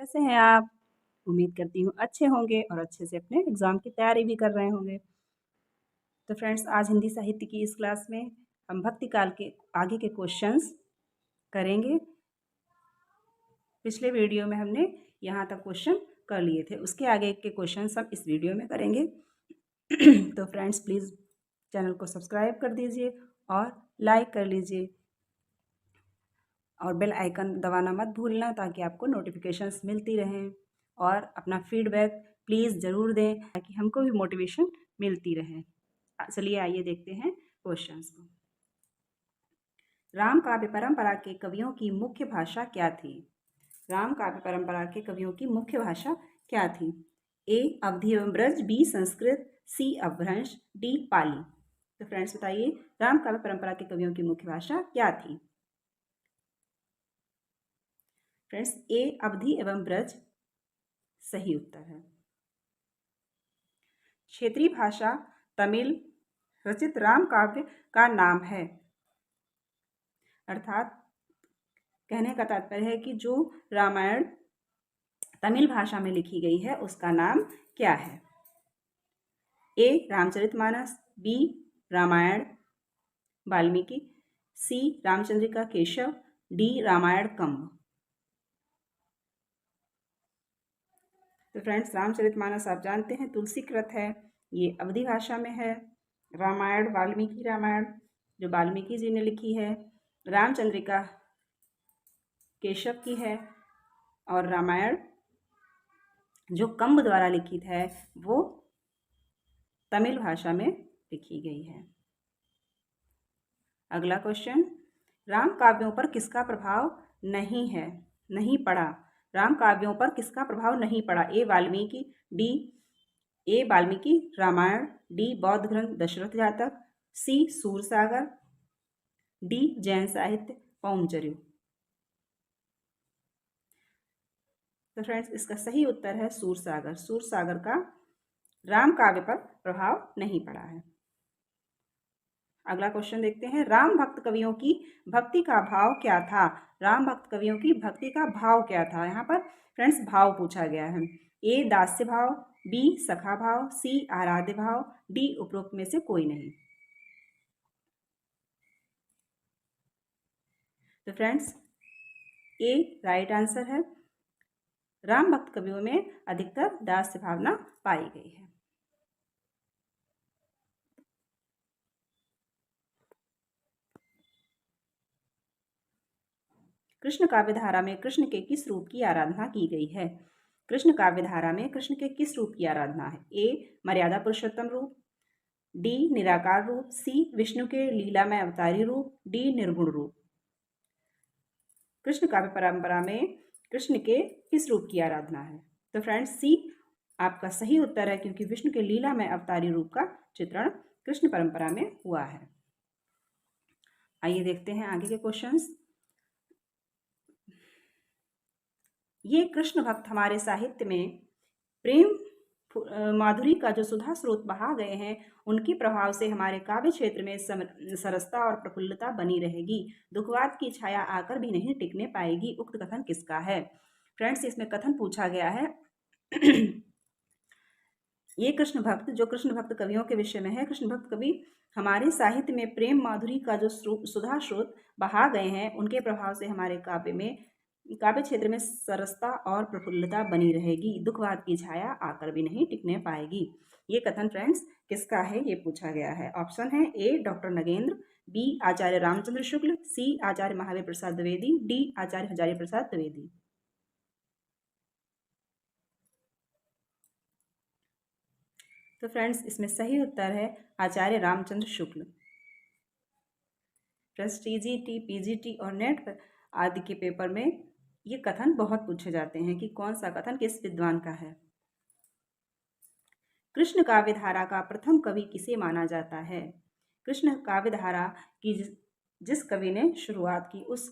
कैसे हैं आप? उम्मीद करती हूँ अच्छे होंगे और अच्छे से अपने एग्ज़ाम की तैयारी भी कर रहे होंगे। तो फ्रेंड्स, आज हिंदी साहित्य की इस क्लास में हम भक्ति काल के आगे के क्वेश्चंस करेंगे। पिछले वीडियो में हमने यहाँ तक क्वेश्चन कर लिए थे, उसके आगे के क्वेश्चंस हम इस वीडियो में करेंगे। तो फ्रेंड्स, प्लीज़ चैनल को सब्सक्राइब कर दीजिए और लाइक कर लीजिए और बेल आइकन दबाना मत भूलना ताकि आपको नोटिफिकेशंस मिलती रहें। और अपना फीडबैक प्लीज़ ज़रूर दें ताकि हमको भी मोटिवेशन मिलती रहे। चलिए आइए देखते हैं क्वेश्चंस को। राम काव्य परंपरा के कवियों की मुख्य भाषा क्या थी? राम काव्य परंपरा के कवियों की मुख्य भाषा क्या थी? ए अवधी एवं ब्रज, बी संस्कृत, सी अपभ्रंश, डी पाली। तो फ्रेंड्स बताइए, राम काव्य परंपरा के कवियों की मुख्य भाषा क्या थी? फ्रेंड्स, ए अवधी एवं ब्रज सही उत्तर है। क्षेत्रीय भाषा तमिल रचित राम काव्य का नाम है। अर्थात कहने का तात्पर्य है कि जो रामायण तमिल भाषा में लिखी गई है उसका नाम क्या है? ए रामचरितमानस, बी रामायण वाल्मीकि, सी रामचंद्रिका केशव, डी रामायण कंब। तो फ्रेंड्स, रामचरितमानस आप जानते हैं तुलसीकृत है, ये अवधी भाषा में है। रामायण वाल्मीकि रामायण जो वाल्मीकि जी ने लिखी है, रामचंद्रिका केशव की है और रामायण जो कंब द्वारा लिखित है वो तमिल भाषा में लिखी गई है। अगला क्वेश्चन, राम काव्यों पर किसका प्रभाव नहीं पड़ा? राम काव्यों पर किसका प्रभाव नहीं पड़ा? ए वाल्मीकि रामायण, डी बौद्ध ग्रंथ दशरथ जातक, सी सूरसागर, डी जैन साहित्य पौंचर्य। तो फ्रेंड्स, इसका सही उत्तर है सूरसागर। सूरसागर का राम काव्य पर प्रभाव नहीं पड़ा है। अगला क्वेश्चन देखते हैं, राम भक्त कवियों की भक्ति का भाव क्या था? राम भक्त कवियों की भक्ति का भाव क्या था? यहाँ पर फ्रेंड्स भाव पूछा गया है। ए दास्य भाव, बी सखा भाव, सी आराध्य भाव, डी उपरोक्त में से कोई नहीं। तो फ्रेंड्स, ए राइट आंसर है। राम भक्त कवियों में अधिकतर दास्य भावना पाई गई है। कृष्ण काव्यधारा में कृष्ण के किस रूप की आराधना की गई है? कृष्ण काव्यधारा में कृष्ण के किस रूप की आराधना है? ए मर्यादा पुरुषोत्तम रूप, डी निराकार रूप, सी विष्णु के लीलामय अवतारी रूप, डी निर्गुण रूप। कृष्ण काव्य परंपरा में कृष्ण के किस रूप की आराधना है? तो फ्रेंड्स, सी आपका सही उत्तर है क्योंकि विष्णु के लीलामय अवतारी रूप का चित्रण कृष्ण परंपरा में हुआ है। आइए देखते हैं आगे के क्वेश्चंस। ये कृष्ण भक्त हमारे साहित्य में प्रेम माधुरी का जो सुधा स्रोत बहा गए हैं, उनके प्रभाव से हमारे काव्य क्षेत्र में सरसता और प्रफुल्लता बनी रहेगी। दुखवाद की छाया आकर भी नहीं टिकने पाएगी। उक्त कथन किसका है? फ्रेंड्स, इसमें कथन पूछा गया है ये कृष्ण भक्त जो कृष्ण भक्त कवियों के विषय में है। कृष्ण भक्त कवि हमारे साहित्य में प्रेम माधुरी का जो सुधा स्रोत बहा गए हैं, उनके प्रभाव से हमारे काव्य क्षेत्र में सरसता और प्रफुल्लता बनी रहेगी। दुखवाद की छाया आकर भी नहीं टिकने पाएगी। ये कथन फ्रेंड्स किसका है, ये पूछा गया है। ऑप्शन है ए डॉक्टर नगेंद्र, बी आचार्य रामचंद्र शुक्ल, सी आचार्य महावीर प्रसाद द्विवेदी, डी आचार्य हजारी प्रसाद द्विवेदी। तो फ्रेंड्स, इसमें सही उत्तर है आचार्य Ramchandra Shukla. Friends, TGT, PGT और नेट आदि के पेपर में ये कथन बहुत पूछे जाते हैं कि कौन सा कथन किस विद्वान का है। कृष्ण काव्यधारा का प्रथम कवि किसे माना जाता है? कृष्ण काव्यधारा की जिस कवि ने शुरुआत की उस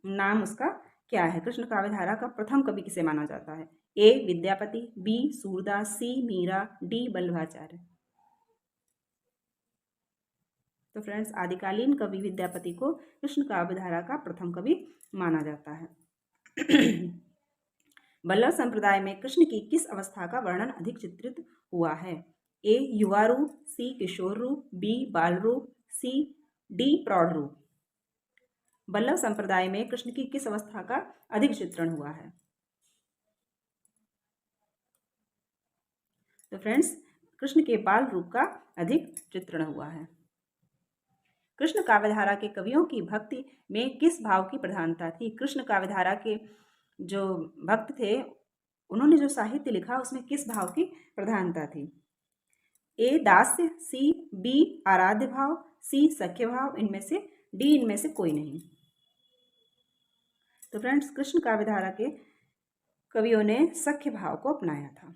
नाम उसका क्या है? कृष्ण काव्यधारा का प्रथम कवि किसे माना जाता है? ए विद्यापति, बी सूरदास, सी मीरा, डी वल्लभाचार्य। तो फ्रेंड्स, आदिकालीन कवि विद्यापति को कृष्ण काव्यधारा का प्रथम कवि माना जाता है। बल्लभ संप्रदाय में कृष्ण की किस अवस्था का वर्णन अधिक चित्रित हुआ है? ए युवा रूप, सी किशोर रूप, बी बाल रूप, सी डी प्रौढ़ रूप। बल्लभ संप्रदाय में कृष्ण की किस अवस्था का अधिक चित्रण हुआ है? तो फ्रेंड्स, कृष्ण के बाल रूप का अधिक चित्रण हुआ है। कृष्ण काव्यधारा के कवियों की भक्ति में किस भाव की प्रधानता थी? कृष्ण काव्यधारा के जो भक्त थे, उन्होंने जो साहित्य लिखा उसमें किस भाव की प्रधानता थी? ए दास्य, सी बी आराध्य भाव, सी सख्य भाव, इनमें से डी इनमें से कोई नहीं। तो फ्रेंड्स, कृष्ण काव्यधारा के कवियों ने सख्य भाव को अपनाया था।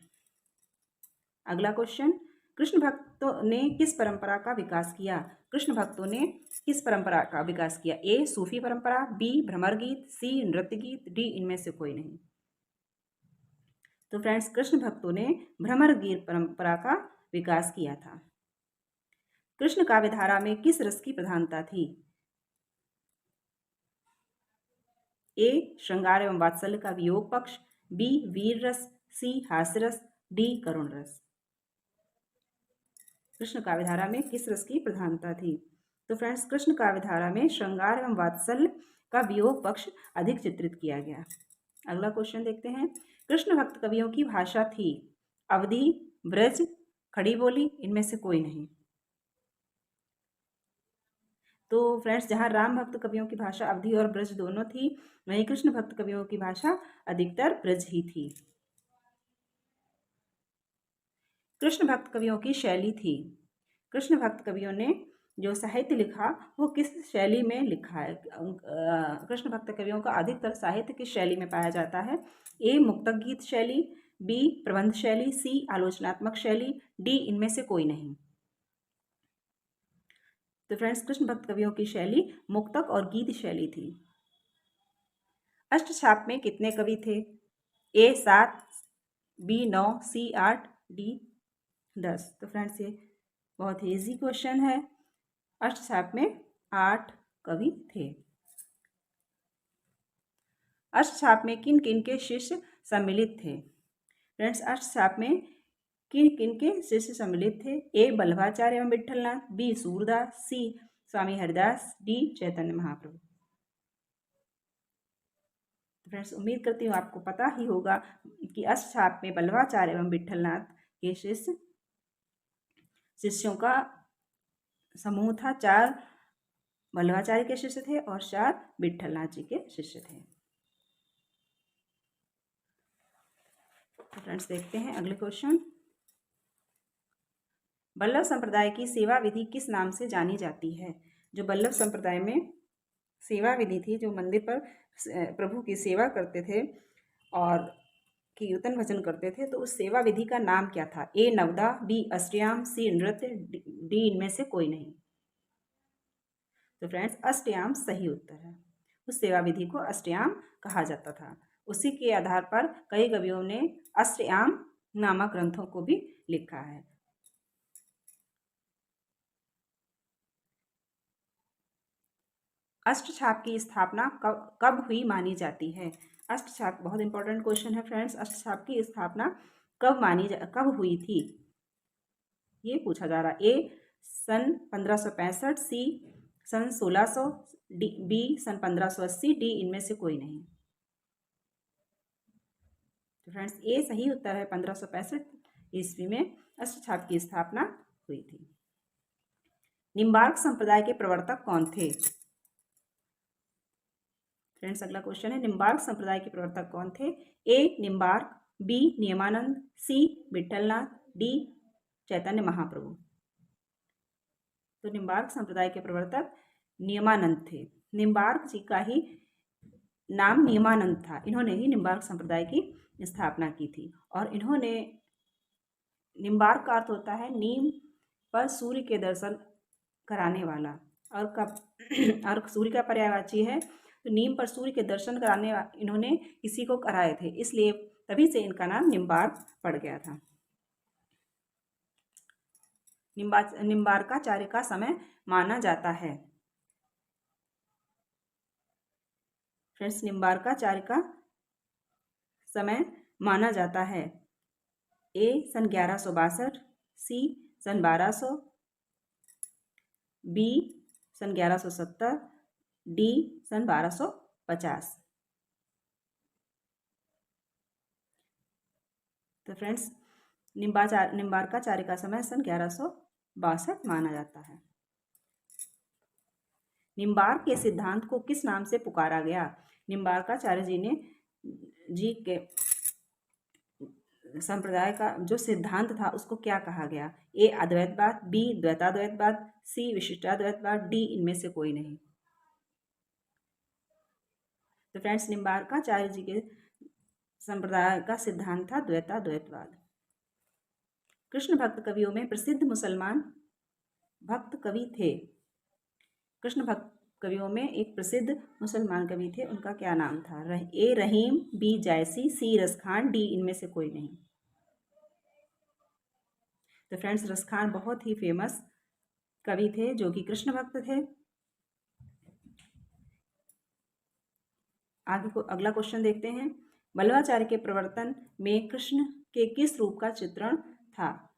अगला क्वेश्चन, कृष्ण भक्तों ने किस परंपरा का विकास किया? कृष्ण भक्तों ने किस परंपरा का विकास किया? ए सूफी परंपरा, बी भ्रमर गीत, सी नृत्य गीत, डी इनमें से कोई नहीं। तो फ्रेंड्स, कृष्ण भक्तों ने भ्रमर गीत परंपरा का विकास किया था। कृष्ण काव्यधारा में किस रस की प्रधानता थी? ए श्रृंगार एवं वात्सल्य का वियोग पक्ष, बी वीर रस, सी हास्य रस, डी करुण रस। कृष्ण काव्यधारा में किस रस की प्रधानता थी? तो फ्रेंड्स, कृष्ण काव्यधारा में श्रृंगार एवं वात्सल्य का वियोग पक्ष अधिक चित्रित किया गया। अगला क्वेश्चन देखते हैं, कृष्ण भक्त कवियों की भाषा थी अवधी, ब्रज, खड़ी बोली, इनमें से कोई नहीं। तो फ्रेंड्स, जहां राम भक्त कवियों की भाषा अवधी और ब्रज दोनों थी, वहीं कृष्ण भक्त कवियों की भाषा अधिकतर ब्रज ही थी। कृष्ण भक्त कवियों की शैली थी। कृष्ण भक्त कवियों ने जो साहित्य लिखा वो किस शैली में लिखा है? कृष्ण भक्त कवियों का अधिकतर साहित्य किस शैली में पाया जाता है? ए मुक्तक गीत शैली, बी प्रबंध शैली, सी आलोचनात्मक शैली, डी इनमें से कोई नहीं। तो फ्रेंड्स, कृष्ण भक्त कवियों की शैली मुक्तक और गीत शैली थी। अष्टछाप में कितने कवि थे? ए 7, बी 9, सी 8, डी 10। तो फ्रेंड्स, ये बहुत ही इजी क्वेश्चन है। अष्टछाप में 8 कवि थे। अष्टछाप में किन किन के शिष्य सम्मिलित थे? फ्रेंड्स, अष्टछाप में किन किन के शिष्य सम्मिलित थे? ए बल्लभाचार्य एवं विठलनाथ, बी सूरदास, सी स्वामी हरिदास, डी चैतन्य महाप्रभु। फ्रेंड्स, उम्मीद करती हूँ आपको पता ही होगा कि अष्टछाप में बल्लभाचार्य एवं विठलनाथ के शिष्यों का समूह था। 4 बल्लभाचार्य के शिष्य थे और 4 विठलनाथ जी के शिष्य थे। तो फ्रेंड्स, देखते हैं अगले क्वेश्चन। बल्लभ संप्रदाय की सेवा विधि किस नाम से जानी जाती है? जो बल्लभ संप्रदाय में सेवा विधि थी, जो मंदिर पर प्रभु की सेवा करते थे और कीर्तन भजन करते थे, तो उस सेवा विधि का नाम क्या था? ए नवदा, बी अष्टयाम, सी नृत्य, डी इनमें से कोई नहीं। तो फ्रेंड्स, अष्टयाम सही उत्तर है। उस सेवा विधि को अष्टयाम कहा जाता था। उसी के आधार पर कई कवियों ने अष्टयाम नामक ग्रंथों को भी लिखा है। अष्टछाप की स्थापना कब हुई मानी जाती है? अष्टछाप बहुत इंपॉर्टेंट क्वेश्चन है फ्रेंड्स। अष्टछाप की स्थापना कब हुई थी, ये पूछा जा रहा है। ए सन 1565, सी सन 1600, बी सन 1580, डी इनमें से कोई नहीं। तो फ्रेंड्स, ए सही उत्तर है। 1565 ईस्वी में अष्टछाप की स्थापना हुई थी। निम्बार्क संप्रदाय के प्रवर्तक कौन थे? फ्रेंड्स, अगला क्वेश्चन है, निम्बार्क संप्रदाय के प्रवर्तक कौन थे? ए निम्बार्क, बी नियमानंद, सी विठलनाथ, डी चैतन्य महाप्रभु। तो निम्बार्क संप्रदाय के प्रवर्तक नियमानंद थे। निम्बार्क जी का ही नाम नियमानंद था। इन्होंने ही निम्बार्क संप्रदाय की स्थापना की थी। और इन्होंने, निम्बार्क का अर्थ होता है नीम पर सूर्य के दर्शन कराने वाला, और सूर्य का पर्यायवाची है, तो नीम पर सूर्य के दर्शन कराने इन्होंने किसी को कराए थे, इसलिए तभी से इनका नाम निम्बार्क पड़ गया था। निम्बार्काचार्य का समय माना जाता है। फ्रेंड्स, निम्बार्काचार्य का समय माना जाता है? ए सन 1162, सी सन 1200, बी सन 1170, डी सन 1250। तो फ्रेंड्स निम्बार्काचार्य का समय सन 1162 माना जाता है। निम्बार्क के सिद्धांत को किस नाम से पुकारा गया? निम्बार्काचार्य जी के संप्रदाय का जो सिद्धांत था उसको क्या कहा गया? ए अद्वैतवाद, बी द्वैताद्वैतवाद, सी विशिष्टाद्वैतवाद, डी इनमें से कोई नहीं। तो फ्रेंड्स निम्बार्काचार्य जी के संप्रदाय का सिद्धांत था द्वैताद्वैतवाद। कृष्ण भक्त कवियों में प्रसिद्ध मुसलमान भक्त कवि थे। कृष्ण भक्त कवियों में एक प्रसिद्ध मुसलमान कवि थे, उनका क्या नाम था? ए रहीम, बी जायसी, सी रसखान, डी इनमें से कोई नहीं। तो फ्रेंड्स रसखान बहुत ही फेमस कवि थे जो कि कृष्ण भक्त थे। आगे को अगला क्वेश्चन देखते हैं। वल्लभाचार्य के प्रवर्तन में कृष्ण के किस रूप का चित्रण था?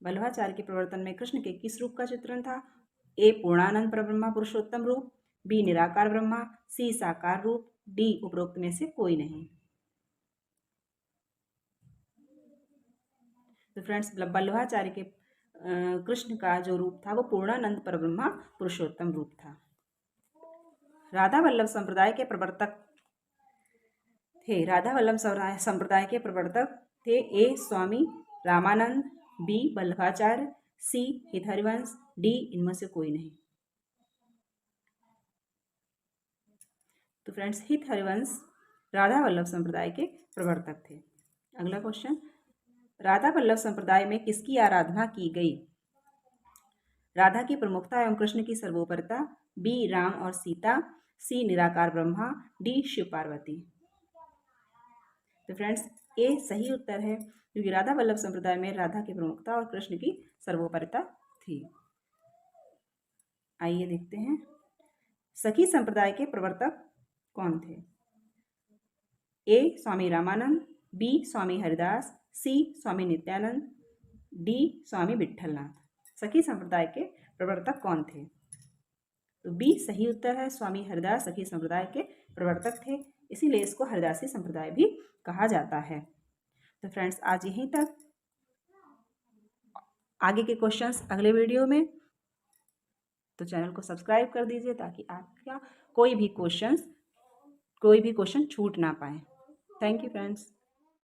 वल्लभाचार्य के प्रवर्तन में कृष्ण के किस रूप का चित्रण था? ए पूर्णानंद परब्रह्मा पुरुषोत्तम रूप, बी निराकार ब्रह्मा, सी साकार रूप, डी उपरोक्त में से कोई नहीं। तो फ्रेंड्स वल्लभाचार्य के कृष्ण का जो रूप था वो पूर्णानंद परब्रह्मा पुरुषोत्तम रूप था। राधा वल्लभ संप्रदाय के प्रवर्तक थे। राधा वल्लभ संप्रदाय के प्रवर्तक थे ए स्वामी रामानंद, बी वल्लभाचार्य, सी हित हरिवंश, डी इनमें से कोई नहीं। तो फ्रेंड्स हित हरिवंश राधा वल्लभ संप्रदाय के प्रवर्तक थे। अगला क्वेश्चन, राधा वल्लभ संप्रदाय में किसकी आराधना की गई? राधा की प्रमुखता एवं कृष्ण की सर्वोपरिता, बी राम और सीता, सी निराकार ब्रह्मा, डी शिव पार्वती। तो फ्रेंड्स ए सही उत्तर है क्योंकि राधा वल्लभ संप्रदाय में राधा की प्रमुखता और कृष्ण की सर्वोपरिता थी। आइए देखते हैं सखी संप्रदाय के प्रवर्तक कौन थे? ए स्वामी रामानंद, बी स्वामी हरिदास, सी स्वामी नित्यानंद, डी स्वामी विट्ठलनाथ। सखी संप्रदाय के प्रवर्तक कौन थे? तो बी सही उत्तर है, स्वामी हरिदास सखी संप्रदाय के प्रवर्तक थे, इसीलिए इसको हरिदासी संप्रदाय भी कहा जाता है। तो फ्रेंड्स आज यहीं तक, आगे के क्वेश्चंस अगले वीडियो में। तो चैनल को सब्सक्राइब कर दीजिए ताकि आपका कोई भी क्वेश्चन छूट ना पाए। Thank you friends.